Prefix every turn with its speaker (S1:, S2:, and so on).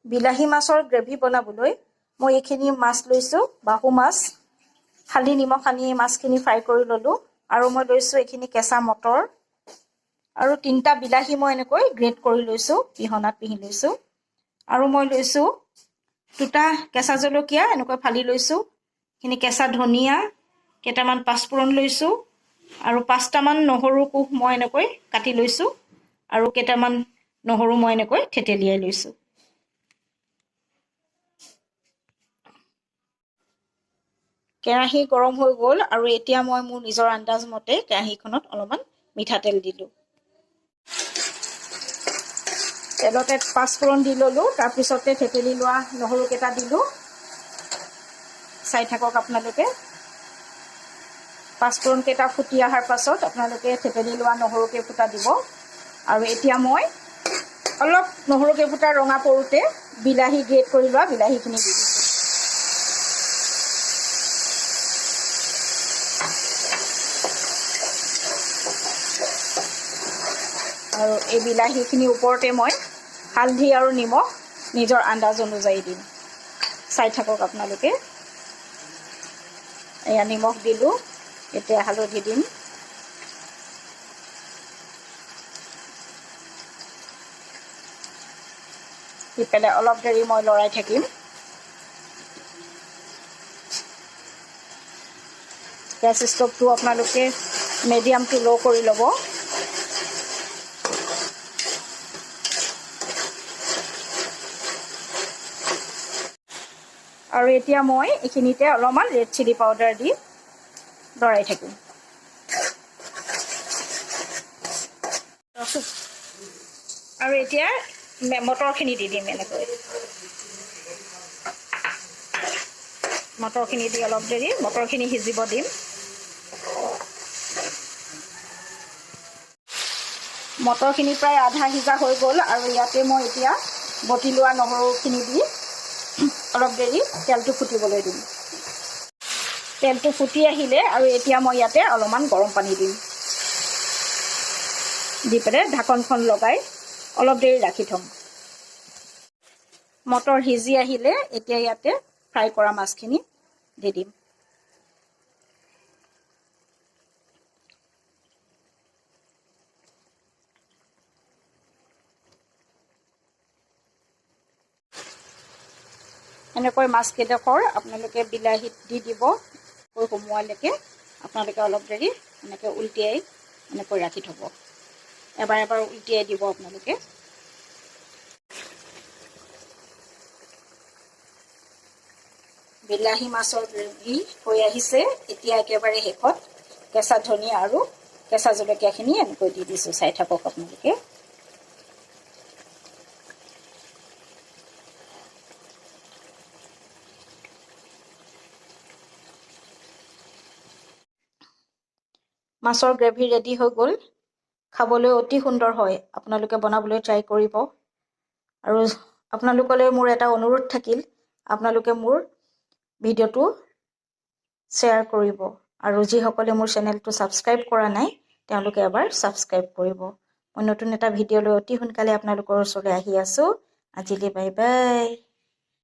S1: বিলাহী মাছৰ গ্ৰেভি বনাবলৈ মই এইখিনি মাছ লৈছোঁ, বাহু মাছ। হালধি নিমখ সানি মাছখিনি ফ্ৰাই কৰি ল'লোঁ। আৰু মই লৈছোঁ এইখিনি কেঁচা মটৰ আৰু 3টা বিলাহী মই এনেকৈ গ্ৰেট কৰি লৈছোঁ, পিহনাত পিহি লৈছোঁ। আৰু মই লৈছোঁ 2টা কেঁচা জলকীয়া এনেকৈ ফালি লৈছোঁ। এইখিনি কেঁচা ধনিয়া, কেইটামান পাঁচফোৰণ লৈছোঁ আৰু 5টামান নহৰু কোহ মই এনেকৈ কাটি লৈছোঁ আৰু কেইটামান নহৰু মই এনেকৈ থেতেলিয়াই লৈছোঁ। কেৰাহী গৰম হৈ গ'ল আৰু এতিয়া মই মোৰ নিজৰ আন্দাজ মতে কেৰাহীখনত অলপমান মিঠাতেল দিলোঁ। তেলতে পাঁচফোৰণ দি ল'লোঁ, তাৰপিছতে থেতেলি লোৱা নহৰুকেইটা দিলোঁ। চাই থাকক আপোনালোকে। পাঁচফোৰণকেইটা ফুটি অহাৰ পাছত আপোনালোকে থেতেলি লোৱা নহৰুকেইফুটা দিব। আৰু এতিয়া মই অলপ নহৰুকেইফুটা ৰঙা পৰোঁতে বিলাহী গ্ৰেট কৰি লোৱা বিলাহীখিনি দি দিছোঁ। আৰু এই বিলাহীখিনিৰ ওপৰতে মই হালধি আৰু নিমখ নিজৰ আন্দাজ অনুযায়ী দিম। চাই থাকক আপোনালোকে। এয়া নিমখ দিলোঁ, এতিয়া হালধি দিম। দি পেলাই অলপ দেৰি মই লৰাই থাকিম। গেছ ষ্টভটো আপোনালোকে মিডিয়াম টু ল' কৰি ল'ব। আৰু এতিয়া মই এইখিনিতে অলপমান ৰেড চিলি পাউডাৰ দি লৰাই থাকিম। আৰু এতিয়া মটৰখিনি দি দিম এনেকৈ। মটৰখিনি দি অলপ দেৰি মটৰখিনি সিজিব দিম। মটৰখিনি প্ৰায় আধা সিজা হৈ গ'ল আৰু ইয়াতে মই এতিয়া বটি লোৱা নহৰুখিনি দি অলপ দেৰি তেলটো ফুটিবলৈ দিম। তেলটো ফুটি আহিলে আৰু এতিয়া মই ইয়াতে অলপমান গৰম পানী দিম। দি পেলাই ঢাকনখন লগাই অলপ দেৰি ৰাখি থ'ম। মটৰ সিজি আহিলে এতিয়া ইয়াতে ফ্ৰাই কৰা মাছখিনি দি দিম। এনেকৈ মাছকেইডোখৰ আপোনালোকে বিলাহীত দি দিব। সোমোৱালৈকে আপোনালোকে অলপ দেৰি এনেকৈ উলটিয়াই এনেকৈ ৰাখি থ'ব। এবাৰ এবাৰ উলটিয়াই দিব আপোনালোকে। বিলাহী মাছৰ গ্ৰেভি হৈ আহিছে। এতিয়া একেবাৰে শেষত কেঁচা ধনিয়া আৰু কেঁচা জলকীয়াখিনি এনেকৈ দি দিছোঁ। চাই থাকক আপোনালোকে। মাছৰ গ্ৰেভি ৰেডি হৈ গ'ল। খাবলৈ অতি সুন্দৰ হয়। আপোনালোকে বনাবলৈ ট্ৰাই কৰিব। আৰু আপোনালোকলৈ মোৰ এটা অনুৰোধ থাকিল, আপোনালোকে মোৰ ভিডিঅ'টো শ্বেয়াৰ কৰিব। আৰু যিসকলে মোৰ চেনেলটো ছাবস্ক্ৰাইব কৰা নাই তেওঁলোকে এবাৰ ছাবস্ক্ৰাইব কৰিব। মই নতুন এটা ভিডিঅ' লৈ অতি সোনকালে আপোনালোকৰ ওচৰলৈ আহি আছোঁ। আজিলৈ বাই বাই।